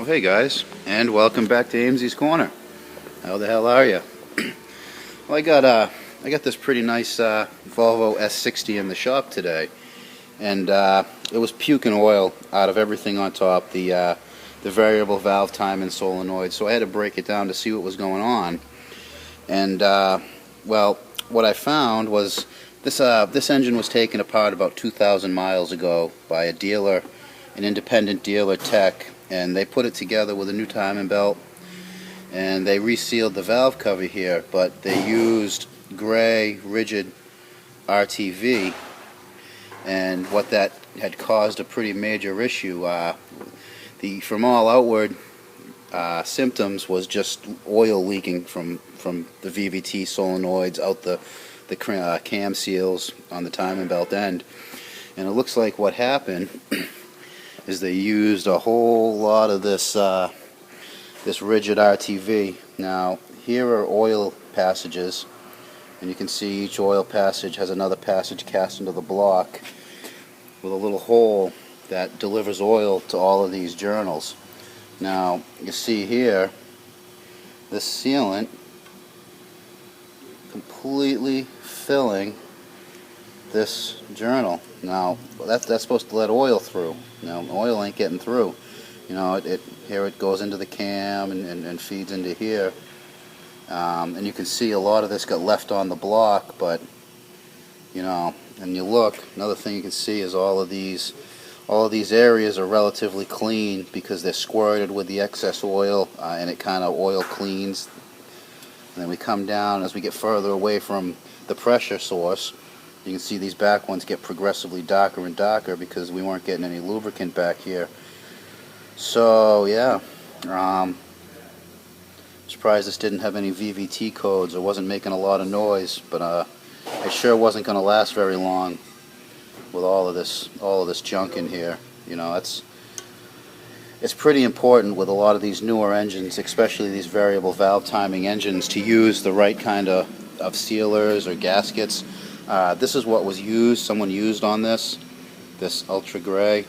Oh hey guys, and welcome back to Amesie's Corner. How the hell are you? Well, I got this pretty nice Volvo S60 in the shop today, and it was puking oil out of everything on top, the variable valve time and solenoid. So I had to break it down to see what was going on. And well, what I found was this engine was taken apart about 2,000 miles ago by a dealer, an independent dealer tech. And they put it together with a new timing belt, and they resealed the valve cover here, but they used gray rigid RTV, and what that had caused a pretty major issue. From all outward symptoms was just oil leaking from the VVT solenoids out the cam seals on the timing belt end, and it looks like what happened is they used a whole lot of this rigid RTV. Now here are oil passages, and you can see each oil passage has another passage cast into the block with a little hole that delivers oil to all of these journals. Now you see here this sealant completely filling this journal. Now that's supposed to let oil through. Now oil ain't getting through. You know, here it goes into the cam and feeds into here, and you can see a lot of this got left on the block. But you know, and you look, another thing you can see is all of these areas are relatively clean because they're squirted with the excess oil, and it kind of oil cleans. And then we come down as we get further away from the pressure source. You can see these back ones get progressively darker and darker because we weren't getting any lubricant back here. So yeah, surprised this didn't have any VVT codes or wasn't making a lot of noise, but it sure wasn't going to last very long with all of this junk in here. You know, it's pretty important with a lot of these newer engines, especially these variable valve timing engines, to use the right kind of sealers or gaskets. This is what was used. Someone used on this ultra gray,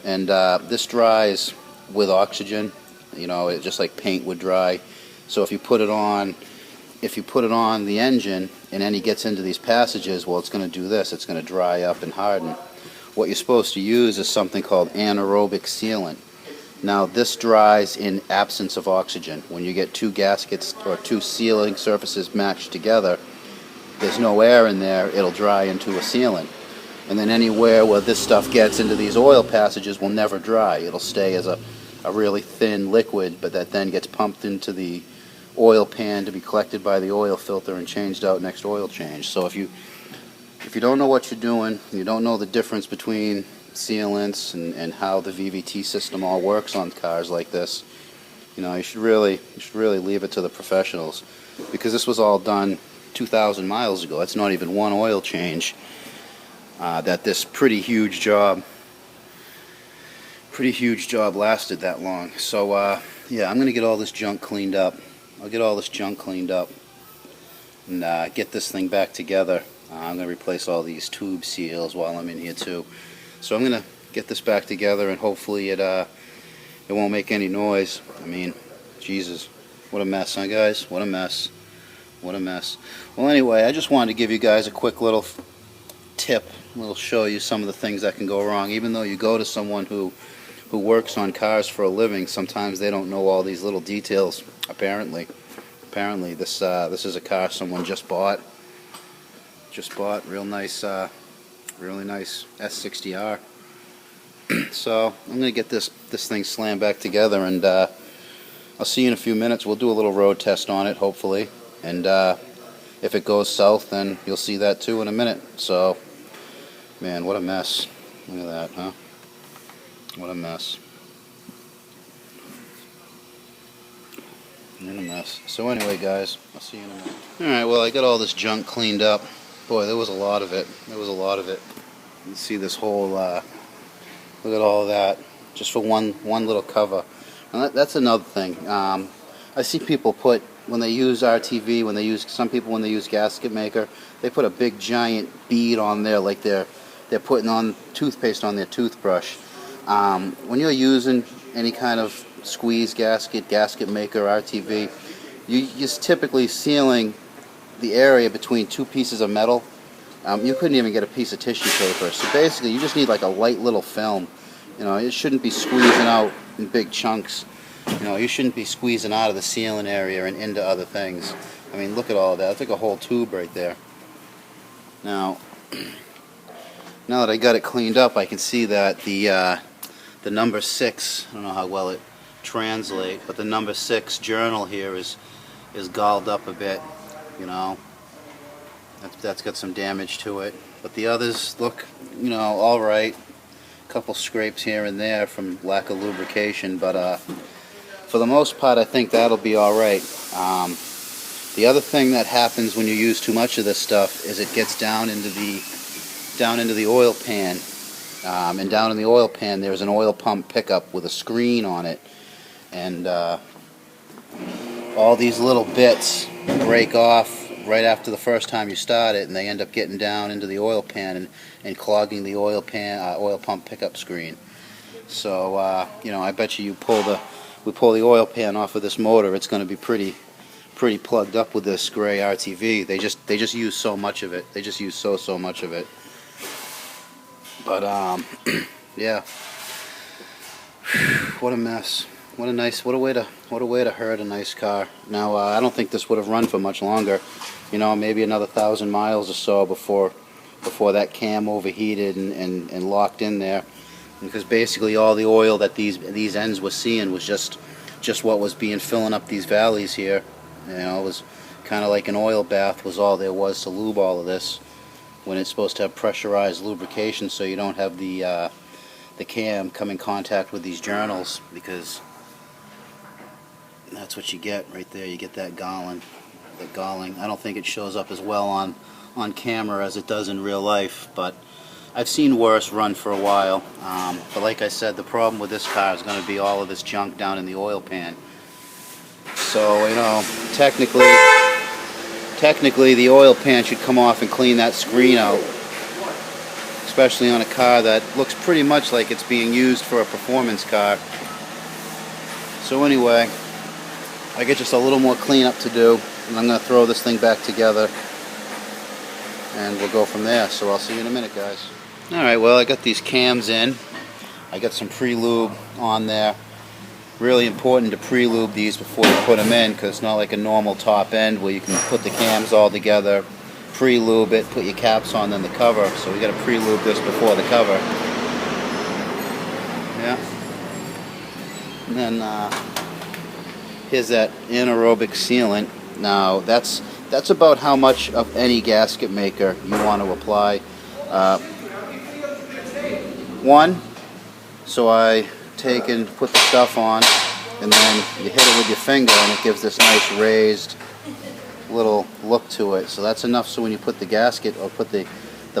and this dries with oxygen. You know, it just like paint would dry. So if you put it on the engine and then it gets into these passages, well, it's going to do this. It's going to dry up and harden. What you're supposed to use is something called anaerobic sealant. Now this dries in absence of oxygen. When you get two gaskets or two sealing surfaces matched together, there's no air in there, it'll dry into a sealant. And then anywhere where this stuff gets into these oil passages will never dry. It'll stay as a really thin liquid, but that then gets pumped into the oil pan to be collected by the oil filter and changed out next oil change. So if you don't know what you're doing, you don't know the difference between sealants and how the VVT system all works on cars like this, you know, you should really leave it to the professionals, because this was all done 2,000 miles ago. That's not even one oil change. That this pretty huge job lasted that long. So yeah, I'm going to get all this junk cleaned up. I'll get all this junk cleaned up and get this thing back together. I'm going to replace all these tube seals while I'm in here too. So I'm going to get this back together, and hopefully it won't make any noise. I mean, Jesus, what a mess, huh guys? What a mess. What a mess. Well, anyway, I just wanted to give you guys a quick little tip. We'll show you some of the things that can go wrong. Even though you go to someone who works on cars for a living, sometimes they don't know all these little details. Apparently, this is a car someone just bought. Real nice, really nice S60-R. So I'm going to get this thing slammed back together, and I'll see you in a few minutes. We'll do a little road test on it, hopefully. And if it goes south, then you'll see that too in a minute. So, man, what a mess. Look at that, huh? What a mess. What a mess. So anyway, guys, I'll see you in a minute. Alright, well, I got all this junk cleaned up. Boy, there was a lot of it. There was a lot of it. You see this whole, look at all of that, just for one little cover. And that's another thing. I see people put, when they use RTV, some people when they use gasket maker, they put a big giant bead on there like they're putting on toothpaste on their toothbrush. When you're using any kind of squeeze gasket, gasket maker, RTV, you're just typically sealing the area between two pieces of metal. You couldn't even get a piece of tissue paper. So basically, you just need like a light little film. You know, it shouldn't be squeezing out in big chunks. You know, you shouldn't be squeezing out of the sealing area and into other things. I mean, look at all of that. It's like a whole tube right there. Now that I got it cleaned up, I can see that the number 6, I don't know how well it translates, but the number 6 journal here is galled up a bit. You know, that's got some damage to it. But the others look, you know, all right. A couple scrapes here and there from lack of lubrication, but for the most part, I think that'll be all right. The other thing that happens when you use too much of this stuff is it gets down into the oil pan, and down in the oil pan there's an oil pump pickup with a screen on it, and all these little bits break off right after the first time you start it, and they end up getting down into the oil pan and clogging the oil pump pickup screen. So you know, I bet you we pull the oil pan off of this motor, it's going to be pretty plugged up with this gray RTV. They just use so much of it. They just use so much of it. But yeah, what a mess. What a way to hurt a nice car. Now I don't think this would have run for much longer. You know, maybe another 1,000 miles or so before that cam overheated and locked in there. Because basically all the oil that these ends were seeing was just what was filling up these valleys here. You know, it was kind of like an oil bath was all there was to lube all of this, when it's supposed to have pressurized lubrication so you don't have the cam come in contact with these journals, because that's what you get right there. You get that galling. I don't think it shows up as well on camera as it does in real life, but I've seen worse run for a while. But like I said, the problem with this car is going to be all of this junk down in the oil pan. So, you know, technically the oil pan should come off and clean that screen out, especially on a car that looks pretty much like it's being used for a performance car. So anyway, I get just a little more cleanup to do, and I'm going to throw this thing back together and we'll go from there. So I'll see you in a minute, guys. Alright, well, I got these cams in. I got some pre-lube on there. Really important to pre-lube these before you put them in, because it's not like a normal top end where you can put the cams all together, pre-lube it, put your caps on, then the cover. So we got to pre-lube this before the cover. Yeah. And then here's that anaerobic sealant. Now that's about how much of any gasket maker you want to apply. One, so I take and put the stuff on, and then you hit it with your finger and it gives this nice raised little look to it. So that's enough so when you put the gasket or put the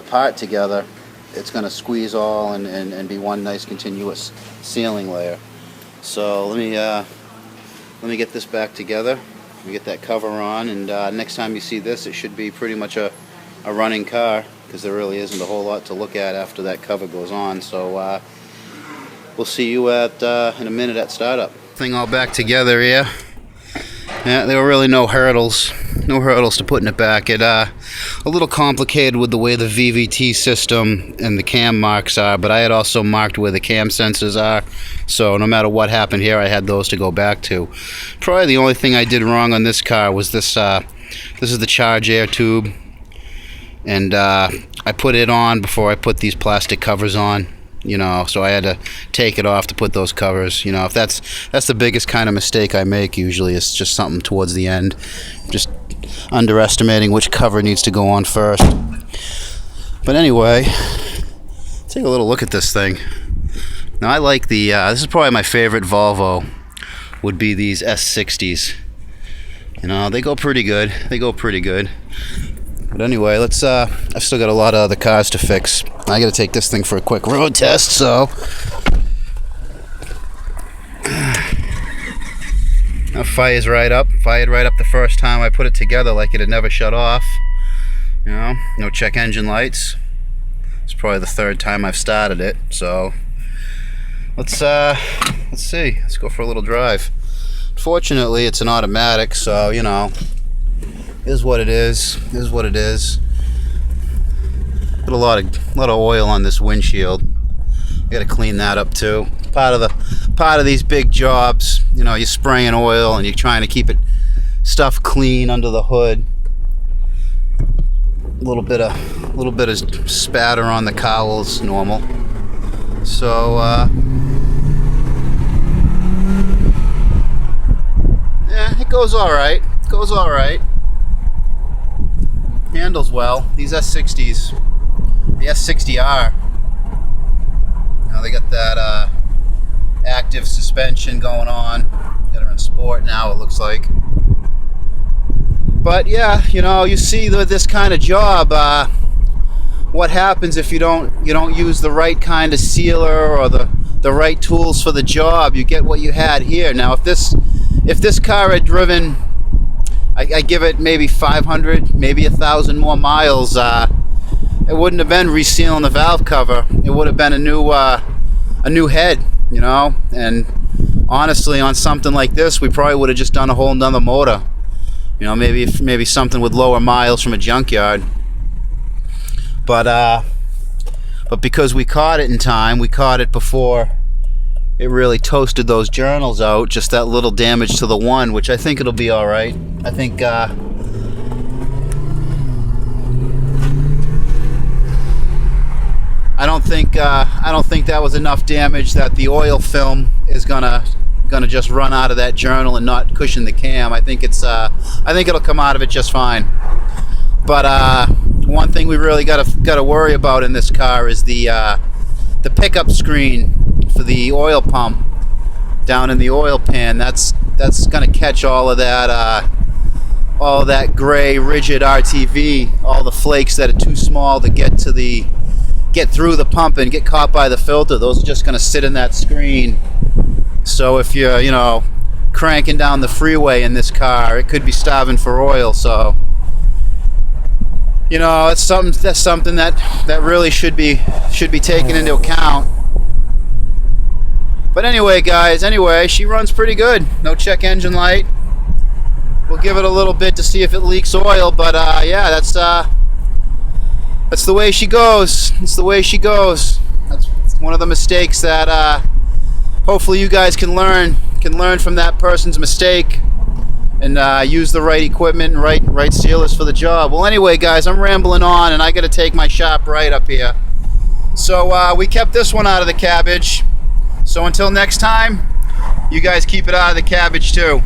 part together, it's going to squeeze all and be one nice continuous sealing layer. So let me get this back together. Let me get that cover on, and next time you see this, it should be pretty much a running car, because there really isn't a whole lot to look at after that cover goes on. So we'll see you in a minute at startup. Thing all back together here. Yeah, there were really no hurdles to putting it back. It a little complicated with the way the VVT system and the cam marks are, but I had also marked where the cam sensors are, so no matter what happened here, I had those to go back to. Probably the only thing I did wrong on this car was this. This is the charge air tube, and I put it on before I put these plastic covers on. You know, so I had to take it off to put those covers. You know, if that's the biggest kind of mistake I make. Usually it's just something towards the end, just underestimating which cover needs to go on first. But anyway, take a little look at this thing. Now I like the this is probably my favorite Volvo, would be these S60s. You know, they go pretty good. But anyway, let's I've still got a lot of other cars to fix. I gotta take this thing for a quick road test, so now fired right up the first time I put it together, like it had never shut off. You know, no check engine lights. It's probably the third time I've started it, so let's see. Let's go for a little drive. Fortunately, it's an automatic, so you know, is what it is. Is what it is. Put a lot of oil on this windshield. Got to clean that up too. Part of these big jobs, you know, you're spraying oil and you're trying to keep stuff clean under the hood. A little bit of spatter on the cowls, normal. So yeah, it goes all right. It goes all right. Handles well. These S60s, the S60-R. Now they got that active suspension going on. Got her in sport now, it looks like. But yeah, you know, you see this kind of job, what happens if you don't use the right kind of sealer or the right tools for the job. You get what you had here. Now if this car had driven, I give it maybe 500, maybe 1,000 more miles, it wouldn't have been resealing the valve cover. It would have been a new head, you know. And honestly, on something like this, we probably would have just done a whole nother motor. You know, maybe something with lower miles from a junkyard. But because we caught it in time, we caught it before it really toasted those journals out. Just that little damage to the one, which I think it'll be all right. I think I don't think that was enough damage that the oil film is gonna just run out of that journal and not cushion the cam. I think it'll come out of it just fine. But one thing we really gotta worry about in this car is the pickup screen for the oil pump down in the oil pan. That's gonna catch all of that gray rigid RTV, all the flakes that are too small to get through the pump and get caught by the filter. Those are just gonna sit in that screen. So if you're, you know, cranking down the freeway in this car, it could be starving for oil. So, you know, that's something that really should be taken into account. But anyway, guys, she runs pretty good. No check engine light. We'll give it a little bit to see if it leaks oil, but yeah, that's the way she goes. It's the way she goes. That's one of the mistakes that hopefully you guys can learn from that person's mistake and use the right equipment and right sealers for the job. Well, anyway, guys, I'm rambling on, and I got to take my shop right up here. So we kept this one out of the cabbage. So until next time, you guys keep it out of the cabbage too.